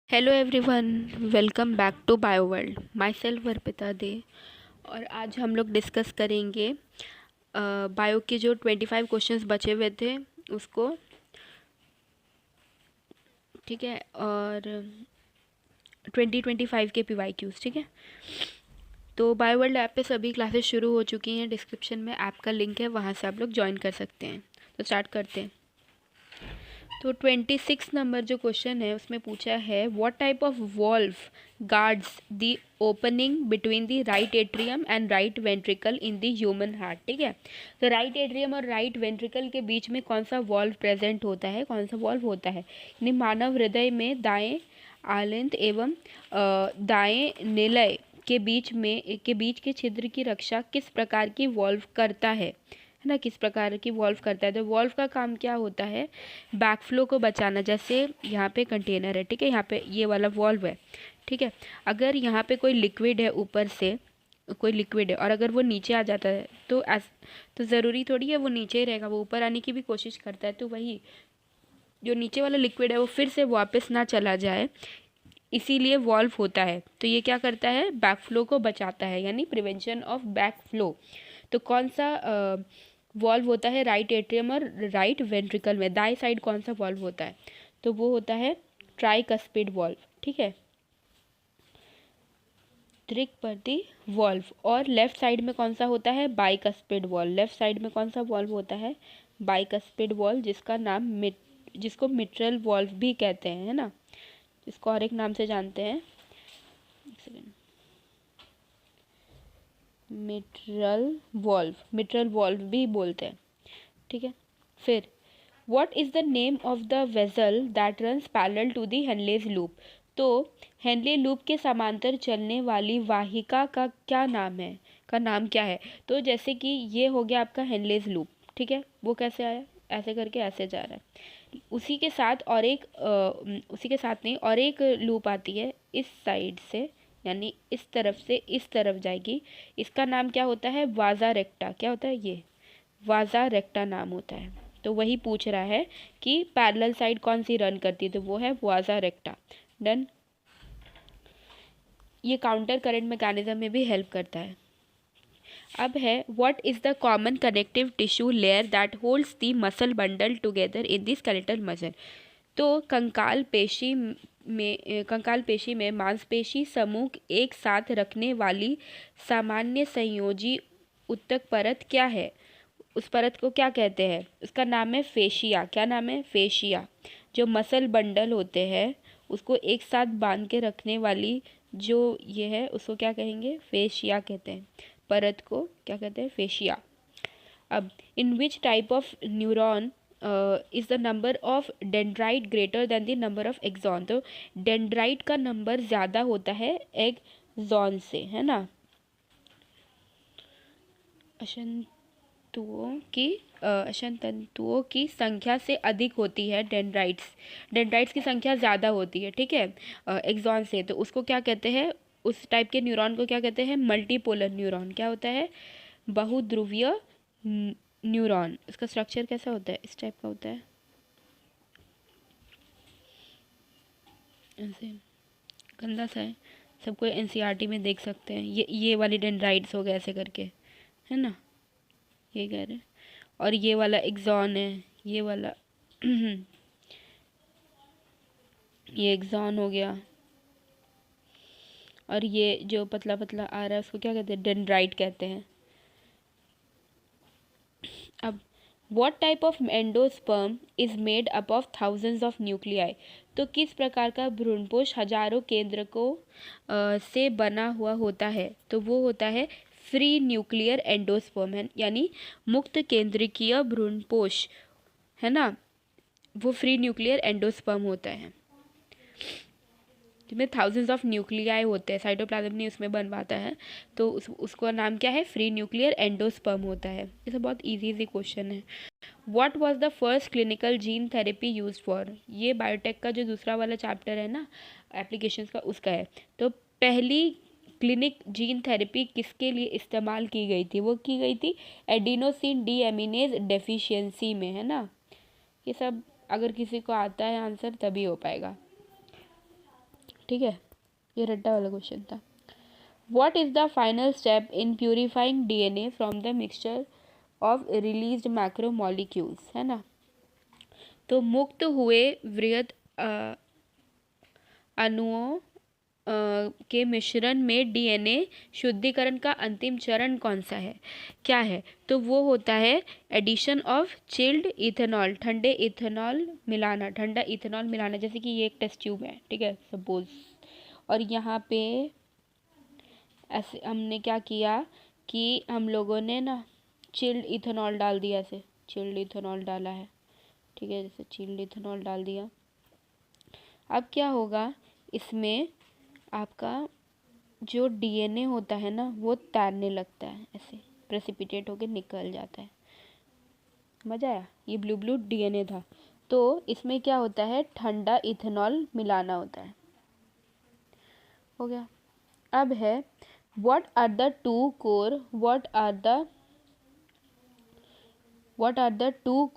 Hello everyone, welcome back to bio world. Myself Arpita Dey. और आज हम लोग डिस्कस करेंगे बायो के जो 25 क्वेश्चंस बचे हुए थे उसको। ठीक है, और 2025 के PYQs। ठीक है, तो बायो वर्ल्ड ऐप पे सभी क्लासेस शुरू हो चुकी हैं। डिस्क्रिप्शन में ऐप का लिंक है, वहाँ से आप लोग ज्वाइन कर सकते हैं। तो स्टार्ट करते हैं। तो 26 नंबर जो क्वेश्चन है उसमें पूछा है, what type of valve guards the opening between the right atrium and right ventricle in the human heart. ठीक है, तो राइट एट्रियम और राइट वेंट्रिकल के बीच में कौन सा वॉल्व प्रेजेंट होता है, कौन सा वॉल्व होता है। यानी मानव हृदय में दाएं आलंत एवं दाएं निलय के बीच के छिद्र की रक्षा किस प्रकार की वॉल्व करता है ना, किस प्रकार की वॉल्व करता है। तो वॉल्व का काम क्या होता है, बैकफ्लो को बचाना। जैसे यहाँ पे कंटेनर है, ठीक है, यहाँ पे ये वाला वॉल्व है, ठीक है। अगर यहाँ पे कोई लिक्विड है, ऊपर से कोई लिक्विड है और अगर वो नीचे आ जाता है तो ज़रूरी थोड़ी है वो नीचे ही रहेगा, वो ऊपर आने की भी कोशिश करता है। तो वही जो नीचे वाला लिक्विड है वो फिर से वापस ना चला जाए, इसीलिए वॉल्व होता है। तो ये क्या करता है, बैकफ्लो को बचाता है, यानी प्रिवेंशन ऑफ बैकफ्लो। तो कौन सा वॉल्व होता है राइट एट्रियम और राइट वेंट्रिकल में, दाएं साइड कौन सा वॉल्व होता है, तो वो होता है ट्राइकस्पिड वॉल्व। ठीक है, त्रिकपर्ती वॉल्व। और लेफ्ट साइड में कौन सा होता है, बाइकस्पिड वॉल्व। लेफ्ट साइड में कौन सा वॉल्व होता है, बाइकस्पिड वॉल्व, जिसको मिट्रल वॉल्व भी कहते हैं, है ना, इसको और एक नाम से जानते हैं, मिट्रल वॉल्व भी बोलते हैं। ठीक है, फिर what is the name of the vessel that runs parallel to the Henle's loop. तो हेनले लूप के समांतर चलने वाली वाहिका का क्या नाम है, तो जैसे कि ये हो गया आपका हेनलेज लूप, ठीक है, वो कैसे आया, ऐसे करके ऐसे जा रहा है। उसी के साथ नहीं, और एक लूप आती है इस साइड से, यानी इस तरफ से इस तरफ जाएगी। इसका नाम क्या होता है, वाजा रेक्टा। क्या होता है ये, वाजा रेक्टा नाम होता है। तो वही पूछ रहा है कि पैरेलल साइड कौन सी रन करती है, तो वो है वाजा रेक्टा। डन। ये काउंटर करंट मैकेनिज्म में भी हेल्प करता है। अब है, what is the common connective tissue layer that holds the muscle bundle together in the skeletal muscle. तो कंकाल पेशी में मांसपेशी समूह एक साथ रखने वाली सामान्य संयोजी उत्तक परत क्या है, उस परत को क्या कहते हैं, उसका नाम है फेशिया। क्या नाम है, फेशिया। जो मसल बंडल होते हैं उसको एक साथ बांध के रखने वाली जो ये है उसको क्या कहेंगे, फेशिया कहते हैं। परत को क्या कहते हैं, फेशिया। अब in which type of neuron is the number of dendrite greater than the number of axon. तो डेंड्राइट का नंबर ज़्यादा होता है एक्सॉन से, है ना। अशन तंतुओं की संख्या से अधिक होती है डेंड्राइट्स की संख्या ज़्यादा होती है, ठीक है, एक्सॉन से। तो उसको क्या कहते हैं, उस टाइप के न्यूरॉन को क्या कहते हैं, मल्टीपोलर न्यूरॉन। क्या होता है, बहुध्रुवीय न्यूरॉन। इसका स्ट्रक्चर कैसा होता है, इस टाइप का होता है, ऐसे गंदा सा है, सबको एनसीईआरटी में देख सकते हैं। ये वाली डेंड्राइट्स हो गए ऐसे करके, है ना, ये कह रहे हैं। और ये वाला एक्सॉन है, ये वाला ये एक्सॉन हो गया। और ये जो पतला पतला आ रहा है उसको क्या कहते हैं, डेंड्राइट कहते हैं। अब what type of endosperm is made up of thousands of nuclei. तो किस प्रकार का भ्रूणपोष हजारों केंद्रकों से बना हुआ होता है, तो वो होता है फ्री न्यूक्लियर एंडोस्पर्म, है, यानी मुक्त केंद्रकीय भ्रूणपोष, है ना, वो फ्री न्यूक्लियर एंडोस्पर्म होता है, जिसमें थाउजेंड्स ऑफ न्यूक्लियाई होते हैं, साइटोप्लाज्म नहीं उसमें बनवाता है। तो उसका नाम क्या है, फ्री न्यूक्लियर एंडोस्पर्म होता है। ये सब बहुत इजी क्वेश्चन है। What was the first clinical gene therapy used for. ये बायोटेक का जो दूसरा वाला चैप्टर है ना, एप्लीकेशंस का, उसका है। तो पहली क्लिनिक जीन थेरेपी किसके लिए इस्तेमाल की गई थी, वो की गई थी एडिनोसिन डीएमिनेज डेफिशिएंसी में, है ना। ये सब अगर किसी को आता है आंसर तभी हो पाएगा। ठीक है, ये रट्टा वाला क्वेश्चन था। What is the final step in purifying DNA from the mixture of released macromolecules, है ना। तो मुक्त हुए वृहद अणुओं के मिश्रण में डीएनए शुद्धिकरण का अंतिम चरण कौन सा है, क्या है, तो वो होता है एडिशन ऑफ चिल्ड इथेनॉल, ठंडा इथेनॉल मिलाना। जैसे कि ये एक टेस्ट ट्यूब है, ठीक है, सपोज, और यहाँ पे ऐसे हमने क्या किया कि हम लोगों ने ना चिल्ड इथेनॉल डाल दिया, ऐसे चिल्ड इथेनॉल डाला है, ठीक है, जैसे चिल्ड इथेनॉल डाल दिया। अब क्या होगा, इसमें आपका जो डीएनए होता है ना वो तैरने लगता है, ऐसे प्रेसिपिटेट होकर निकल जाता है। मज़ा आया, ये ब्लू ब्लू डीएनए था। तो इसमें क्या होता है, ठंडा इथेनॉल मिलाना होता है। हो गया। अब है what are the two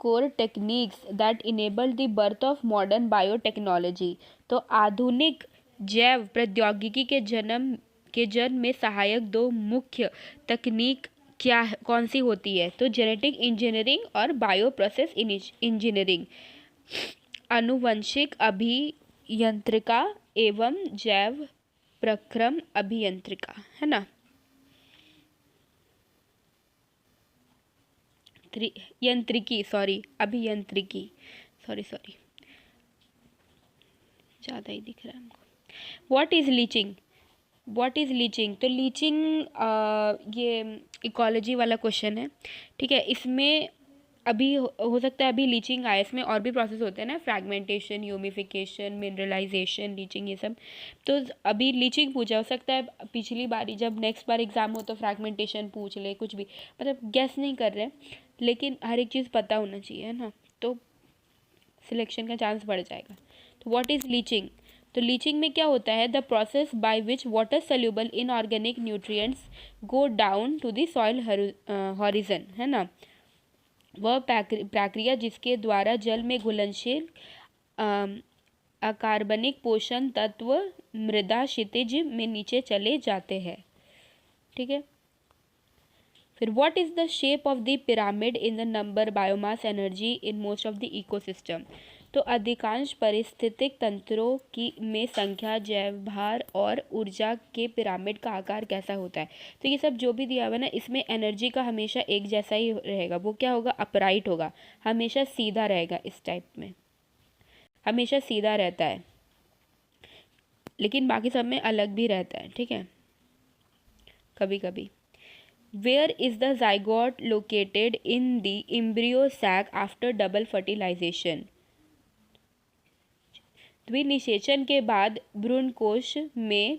core techniques that enable the birth of modern biotechnology। तो आधुनिक जैव प्रौद्योगिकी के जन्म में सहायक दो मुख्य तकनीक क्या है, कौन सी होती है, तो जेनेटिक इंजीनियरिंग और बायो प्रोसेस इंजीनियरिंग, आनुवंशिक अभियंत्रिका एवं जैव प्रक्रम अभियंत्रिका, है ना। अभियंत्रिकी, सॉरी ज़्यादा ही दिख रहा है हमको। व्हाट इज़ लीचिंग, तो लीचिंग ये इकोलॉजी वाला क्वेश्चन है, ठीक है। इसमें अभी हो सकता है अभी लीचिंग आए, इसमें और भी प्रोसेस होते हैं ना, फ्रैगमेंटेशन, ह्यूमिफिकेशन, मिनरलाइजेशन, लीचिंग, ये सब। तो अभी लीचिंग पूछा, हो सकता है पिछली बारी जब नेक्स्ट बार एग्जाम हो तो फ्रैगमेंटेशन पूछ ले, कुछ भी, मतलब गेस नहीं कर रहे, लेकिन हर एक चीज़ पता होना चाहिए, है ना, तो सिलेक्शन का चांस बढ़ जाएगा। तो व्हाट इज़ लीचिंग, तो लीचिंग में क्या होता है, the process by which water soluble inorganic nutrients go down to the soil horizon, है ना। वह प्रक्रिया जिसके द्वारा जल में घुलनशील अकार्बनिक पोषण तत्व मृदा क्षितिज में नीचे चले जाते हैं, ठीक है। फिर what is the shape of the pyramid in the number biomass energy in most of the ecosystem, तो अधिकांश पारिस्थितिक तंत्रों की में संख्या, जैव भार और ऊर्जा के पिरामिड का आकार कैसा होता है। तो ये सब जो भी दिया हुआ है ना, इसमें एनर्जी का हमेशा एक जैसा ही रहेगा, वो क्या होगा, अपराइट होगा, हमेशा सीधा रहेगा, इस टाइप में हमेशा सीधा रहता है, लेकिन बाकी सब में अलग भी रहता है, ठीक है, कभी कभी। Where is the zygote located in the embryo sac after double fertilization? द्विनिषेचन के बाद भ्रूणकोश में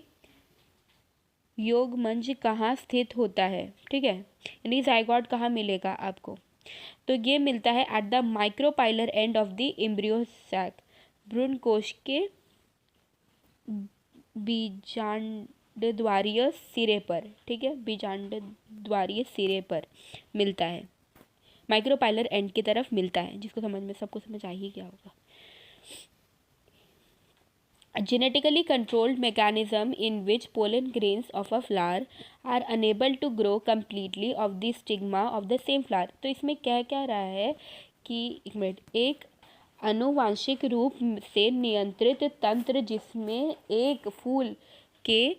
योगमंज कहाँ स्थित होता है, ठीक है, यानी ज़ाइगोट कहाँ मिलेगा आपको, तो ये मिलता है at the micropylar end of the embryo sac, भ्रूणकोश के बीजांडद्वारीय सिरे पर, ठीक है, बीजांडद्वारीय सिरे पर मिलता है, माइक्रोपाइलर एंड की तरफ मिलता है, जिसको समझ में सबको समझ आ ही क्या होगा। A genetically controlled mechanism in which pollen grains of a flower are unable to grow completely of the stigma of the same flower। तो इसमें क्या रहा है कि एक आनुवांशिक रूप से नियंत्रित तंत्र जिसमें एक फूल के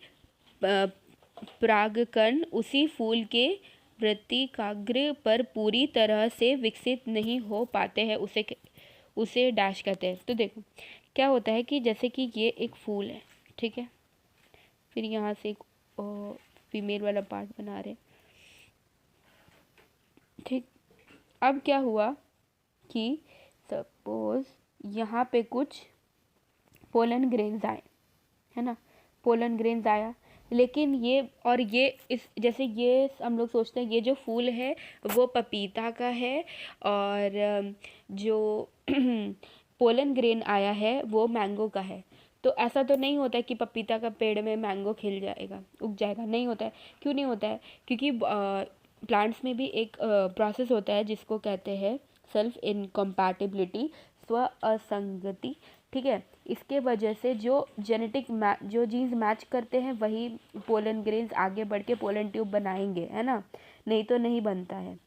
परागकण उसी फूल के वृत्तिकाग्र पर पूरी तरह से विकसित नहीं हो पाते हैं, उसे डैश कहते हैं। तो देखो क्या होता है कि जैसे कि ये एक फूल है, ठीक है, फिर यहाँ से एक फीमेल वाला पार्ट बना रहे, ठीक। अब क्या हुआ कि सपोज यहाँ पे कुछ पोलन ग्रेन्स आए, है ना, पोलन ग्रेन्स आया, लेकिन ये इस जैसे ये हम लोग सोचते हैं ये जो फूल है वो पपीता का है, और जो पोलन ग्रेन आया है वो मैंगो का है। तो ऐसा तो नहीं होता है कि पपीता का पेड़ में मैंगो खिल जाएगा, उग जाएगा, नहीं होता है। क्यों नहीं होता है, क्योंकि प्लांट्स में भी एक प्रोसेस होता है जिसको कहते हैं सेल्फ इनकम्पैटिबिलिटी, स्व असंगति, ठीक है। इसके वजह से जो जो जीन्स मैच करते हैं वही पोलन ग्रेन्स आगे बढ़ के पोलन ट्यूब बनाएंगे, है ना, नहीं तो नहीं बनता है।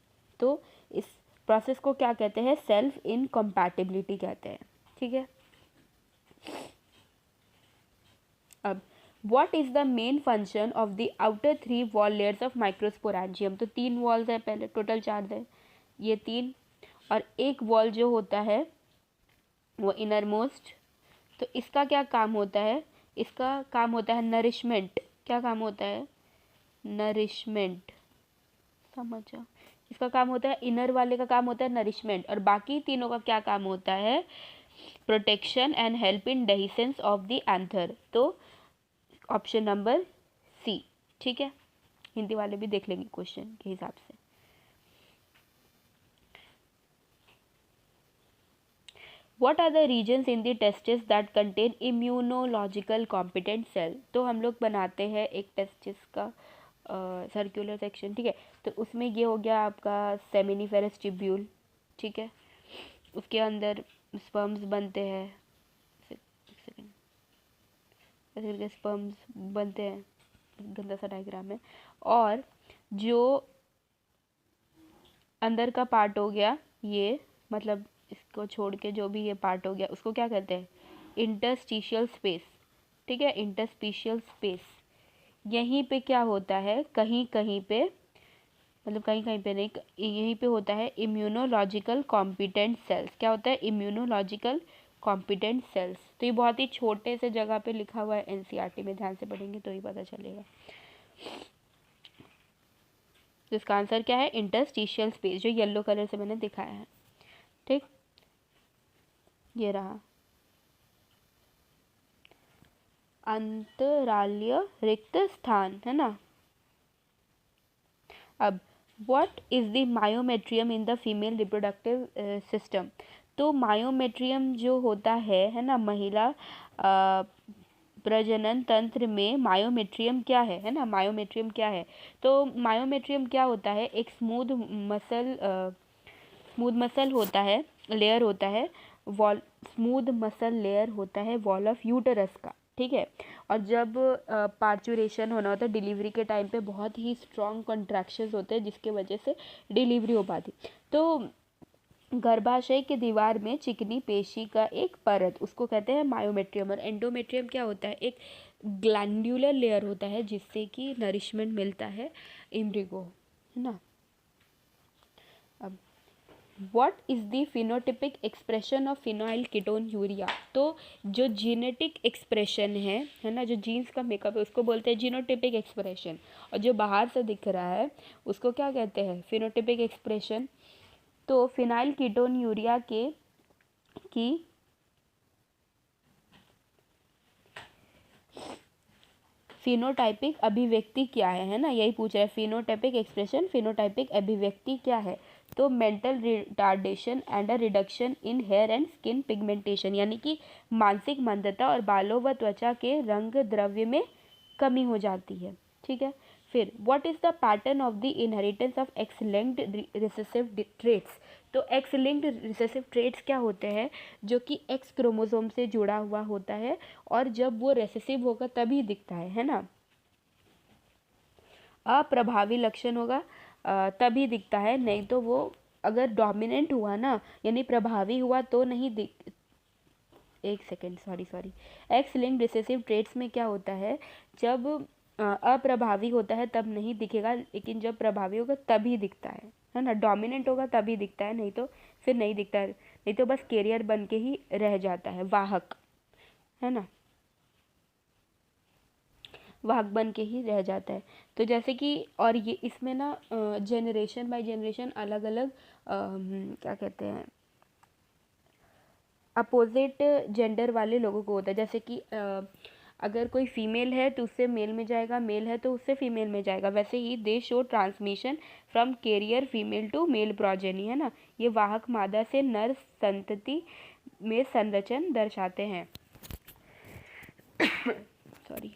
तो इस प्रोसेस को क्या कहते हैं, सेल्फ इनकम्पैटिबिलिटी कहते हैं, ठीक है। अब what is the main function of the outer 3 wall layers of microsporangium. तो 3 वॉल्स है, पहले टोटल 4 है, ये 3, और एक वॉल जो होता है वो इनर मोस्ट। तो इसका क्या काम होता है, इसका काम होता है नरिशमेंट। क्या काम होता है, नरिशमेंट, समझो। इसका काम होता है, इनर वाले का काम होता है नरिशमेंट, और बाकी तीनों का क्या काम होता है, protection and help in dehiscence of the anther. तो ऑप्शन नंबर सी, ठीक है। हिंदी वाले भी देख लेंगे क्वेश्चन के हिसाब से। What are the regions in the testis that contain immunological competent cell। तो हम लोग बनाते हैं एक टेस्टिस का सर्कुलर सेक्शन, ठीक है। तो उसमें ये हो गया आपका सेमिनिफेरस ट्यूब्यूल, ठीक है। उसके अंदर स्पर्म्स बनते हैं, एक सेकेंड, ऐसे करके स्पर्म्स बनते हैं, गंदा सा डायग्राम है। और जो अंदर का पार्ट हो गया ये, मतलब इसको छोड़ के जो भी ये पार्ट हो गया उसको क्या कहते हैं, इंटरस्टिशियल स्पेस, ठीक है, इंटरस्टिशियल स्पेस। यहीं पे क्या होता है, कहीं कहीं पे, मतलब कहीं कहीं पे नहीं, यहीं पे होता है इम्यूनोलॉजिकल कॉम्पिटेंट सेल्स। क्या होता है, इम्यूनोलॉजिकल कॉम्पिटेंट सेल्स। तो ये बहुत ही छोटे से जगह पे लिखा हुआ है, एनसीईआरटी में ध्यान से पढ़ेंगे तो ही पता चलेगा। तो इसका आंसर क्या है, इंटरस्टिशियल स्पेस, जो येलो कलर से मैंने दिखाया है, ठीक, ये रहा। अंतराल्य रिक्त स्थान, है ना। अब what is the myometrium in the female reproductive system. तो मायोमेट्रियम जो होता है ना, महिला प्रजनन तंत्र में मायोमेट्रियम क्या है ना, मायोमेट्रियम क्या है। तो मायोमेट्रियम क्या होता है, एक स्मूथ मसल होता है, लेयर होता है, वॉल, स्मूथ मसल लेयर होता है वॉल ऑफ यूटरस का, ठीक है। और जब पार्चुरेशन होना होता है डिलीवरी के टाइम पे, बहुत ही स्ट्रॉन्ग कॉन्ट्रैक्शंस होते हैं जिसके वजह से डिलीवरी हो पाती। तो गर्भाशय की दीवार में चिकनी पेशी का एक परत, उसको कहते हैं मायोमेट्रियम। और एंडोमेट्रियम क्या होता है, एक ग्लैंडुलर लेयर होता है जिससे कि नरिशमेंट मिलता है एम्ब्रियो, है ना। अब what is the phenotypic expression of phenyl ketone urea. तो जो जीनेटिक एक्सप्रेशन है ना, जो जीन्स का मेकअप है उसको बोलते हैं जीनोटिपिक एक्सप्रेशन, और जो बाहर से दिख रहा है उसको क्या कहते हैं, फिनोटिपिक एक्सप्रेशन। तो फिनाइल कीटोन यूरिया की फिनोटाइपिक अभिव्यक्ति क्या है ना, यही पूछ रहा है, फिनोटाइपिक एक्सप्रेशन, फिनोटाइपिक अभिव्यक्ति क्या है। तो mental retardation and a reduction in hair and skin pigmentation, यानी कि मानसिक मंदता और बालों व त्वचा के रंग द्रव्य में कमी हो जाती है, ठीक है। फिर what is the pattern of the inheritance of x linked recessive traits. तो एक्स लिंक्ड रिसेसिव ट्रेट्स क्या होते हैं, जो कि एक्स क्रोमोसोम से जुड़ा हुआ होता है, और जब वो रेसेसिव होगा तभी दिखता है ना। अप्रभावी लक्षण होगा तभी दिखता है, नहीं तो वो अगर डोमिनेंट हुआ ना, यानी प्रभावी हुआ तो नहीं दिख, एक second, sorry, x linked recessive traits में क्या होता है, जब अप्रभावी होता है तब नहीं दिखेगा, लेकिन जब प्रभावी होगा तभी दिखता है ना। डोमिनेंट होगा तभी दिखता है, नहीं तो फिर नहीं दिखता है, नहीं तो बस कैरियर बन के ही रह जाता है, वाहक, है ना, वाहक बन के ही रह जाता है। तो जैसे कि, और ये इसमें ना जनरेशन बाय जनरेशन अलग अलग क्या कहते हैं, अपोजिट जेंडर वाले लोगों को होता है। जैसे कि अगर कोई फीमेल है तो उससे मेल में जाएगा, मेल है तो उससे फीमेल में जाएगा। वैसे ही they show transmission from carrier female to male progeny, है ना। ये वाहक मादा से नर संतति में संरचन दर्शाते हैं। सॉरी।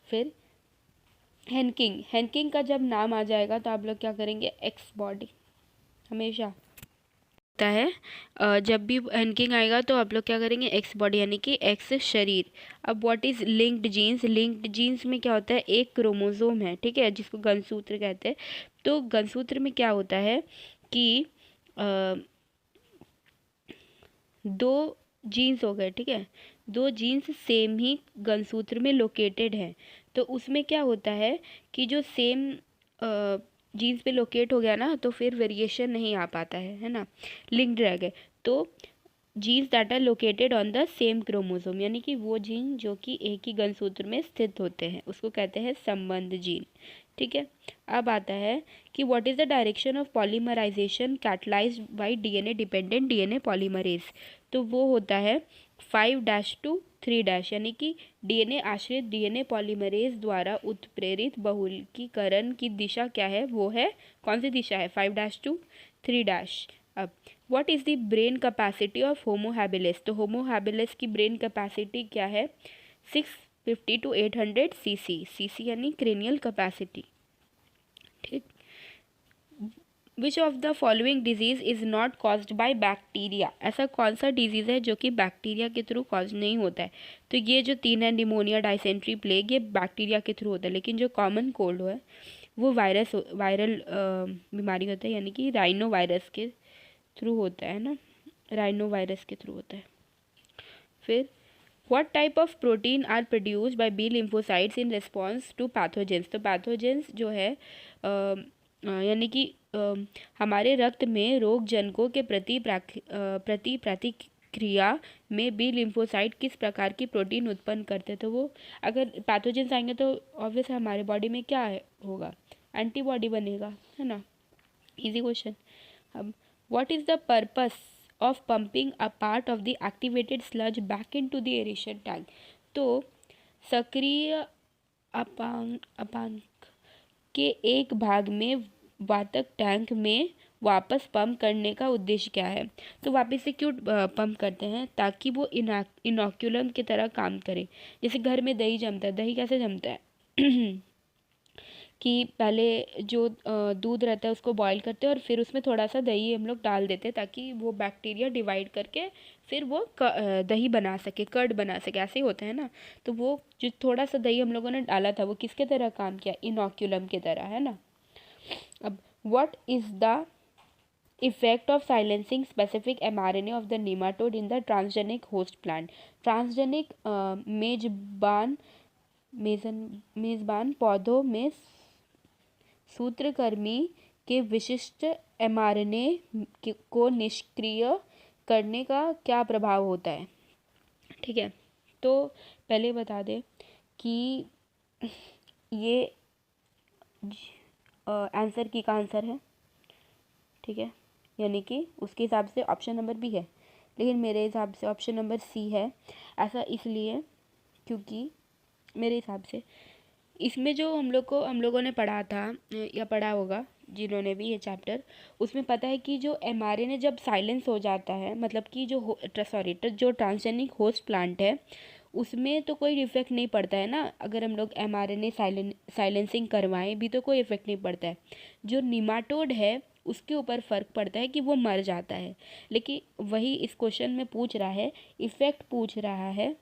फिर हैंकिंग का जब नाम आ जाएगा तो आप लोग क्या करेंगे, एक्स बॉडी हमेशा, होता है जब भी एनकिंग आएगा तो आप लोग क्या करेंगे, एक्स बॉडी यानी कि एक्स शरीर। अब what is linked genes, linked genes में क्या होता है, एक क्रोमोसोम है, ठीक है, जिसको गुणसूत्र कहते हैं। तो गुणसूत्र में क्या होता है कि दो जीन्स हो गए, ठीक है, दो जीन्स सेम ही गुणसूत्र में लोकेटेड है। तो उसमें क्या होता है कि जो सेम जीन्स पे लोकेट हो गया ना, तो फिर वेरिएशन नहीं आ पाता है ना, लिंक्ड रह गए। तो genes that are located on the same chromosome, यानी कि वो जीन जो कि एक ही गुणसूत्र में स्थित होते हैं, उसको कहते हैं संबंध जीन, ठीक है। अब आता है कि what is the direction of polymerization catalysed by DNA dependent DNA polymerase. तो वो होता है 5' to 3', यानी कि डीएनए आश्रित डीएनए पॉलीमरेज द्वारा उत्प्रेरित बहुलकीकरण की दिशा क्या है, वो है, कौन सी दिशा है, 5' to 3'। अब what is the brain capacity of Homo habilis. तो होमो हैबिलिस की ब्रेन कैपेसिटी क्या है, 650 to 800 सीसी, सीसी यानी क्रेनियल कैपेसिटी, ठीक। Which of the following disease is not caused by bacteria, ऐसा कौन सा डिजीज़ है जो कि बैक्टीरिया के थ्रू कॉज नहीं होता है। तो ये जो तीन है, निमोनिया, डायसेंट्री, प्लेग, ये बैक्टीरिया के थ्रू होता है। लेकिन जो कॉमन कोल्ड है वो वायरल बीमारी होता है, यानी कि राइनो वायरस के थ्रू होता है ना, राइनो वायरस के थ्रू होता है। फिर what type of protein are produced by B lymphocytes in response to pathogens. तो पैथोजेंस जो है यानी कि हमारे रक्त में रोग जनकों के प्रति प्रतिक्रिया में बी लिम्फोसाइट किस प्रकार की प्रोटीन उत्पन्न करते हैं। तो वो अगर पैथोजेंस आएंगे तो ऑब्वियस हमारे बॉडी में क्या होगा, एंटीबॉडी बनेगा, है ना, इजी क्वेश्चन। अब what is the purpose of pumping a part of the activated sludge back into the aeration tank. तो सक्रिय अपांक के एक भाग में वातक टैंक में वापस पंप करने का उद्देश्य क्या है। तो वापस से क्यों पंप करते हैं, ताकि वो इनोक्यूलम की तरह काम करे। जैसे घर में दही जमता है, दही कैसे जमता है कि पहले जो दूध रहता है उसको बॉईल करते हैं और फिर उसमें थोड़ा सा दही हम लोग डाल देते हैं, ताकि वो बैक्टीरिया डिवाइड करके फिर वो दही बना सके, कर्ड बना सके, ऐसे ही होता है ना। तो वो जो थोड़ा सा दही हम लोगों ने डाला था वो किसके तरह काम किया, इनोक्यूलम की तरह, है ना। अब what is the effect of silencing specific mRNA of the nematode in the transgenic host plant. Transgenic मेजबान पौधों में सूत्रकृमि के विशिष्ट mRNA को निष्क्रिय करने का क्या प्रभाव होता है, ठीक है। तो पहले बता दें कि ये आंसर की का आंसर है, ठीक है, यानी कि उसके हिसाब से ऑप्शन नंबर बी है, लेकिन मेरे हिसाब से ऑप्शन नंबर सी है। ऐसा इसलिए क्योंकि मेरे हिसाब से इसमें जो हम लोगों ने पढ़ा था या पढ़ा होगा जिन्होंने भी ये चैप्टर, उसमें पता है कि जो mRNA जब साइलेंस हो जाता है, मतलब कि जो जो ट्रांसजेनिक होस्ट प्लांट है उसमें तो कोई इफेक्ट नहीं पड़ता है ना। अगर हम लोग mRNA साइलेंसिंग करवाएं भी तो कोई इफेक्ट नहीं पड़ता है। जो निमाटोड है उसके ऊपर फ़र्क पड़ता है कि वो मर जाता है। लेकिन वही इस क्वेश्चन में पूछ रहा है, इफेक्ट पूछ रहा है,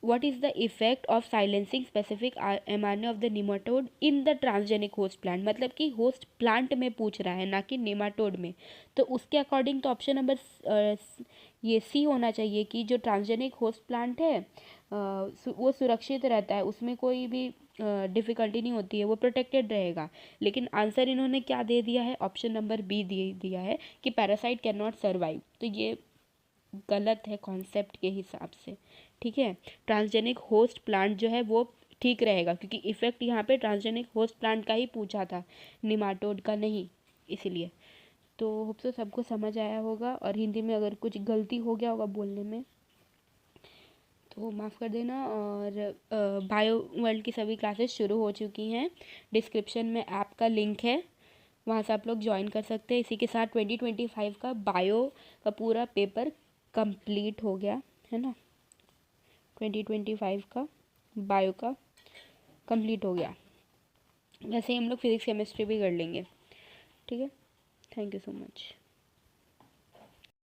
what is the effect of silencing specific mRNA of the nematode in the transgenic host plant। मतलब कि होस्ट प्लांट में पूछ रहा है, ना कि नेमाटोड में। तो उसके अकॉर्डिंग तो ऑप्शन नंबर ये सी होना चाहिए कि जो ट्रांसजेनिक होस्ट प्लांट है वो सुरक्षित रहता है, उसमें कोई भी डिफ़िकल्टी नहीं होती है, वो प्रोटेक्टेड रहेगा। लेकिन आंसर इन्होंने क्या दे दिया है, ऑप्शन नंबर बी दे दिया है कि पैरासाइट कैन नॉट सर्वाइव। तो ये गलत है कॉन्सेप्ट के हिसाब से, ठीक है। ट्रांसजेनिक होस्ट प्लांट जो है वो ठीक रहेगा, क्योंकि इफेक्ट यहाँ पे ट्रांसजेनिक होस्ट प्लांट का ही पूछा था, निमाटोड का नहीं, इसीलिए। तो होप सो सबको समझ आया होगा, और हिंदी में अगर कुछ गलती हो गया होगा बोलने में तो माफ़ कर देना। और बायो वर्ल्ड की सभी क्लासेस शुरू हो चुकी हैं, डिस्क्रिप्शन में ऐप का लिंक है, वहाँ से आप लोग ज्वाइन कर सकते हैं। इसी के साथ 2025 का बायो का पूरा पेपर कंप्लीट हो गया है ना, 2025 का बायो का कंप्लीट हो गया। वैसे ही हम लोग फिज़िक्स केमिस्ट्री भी कर लेंगे, ठीक है। Thank you so much.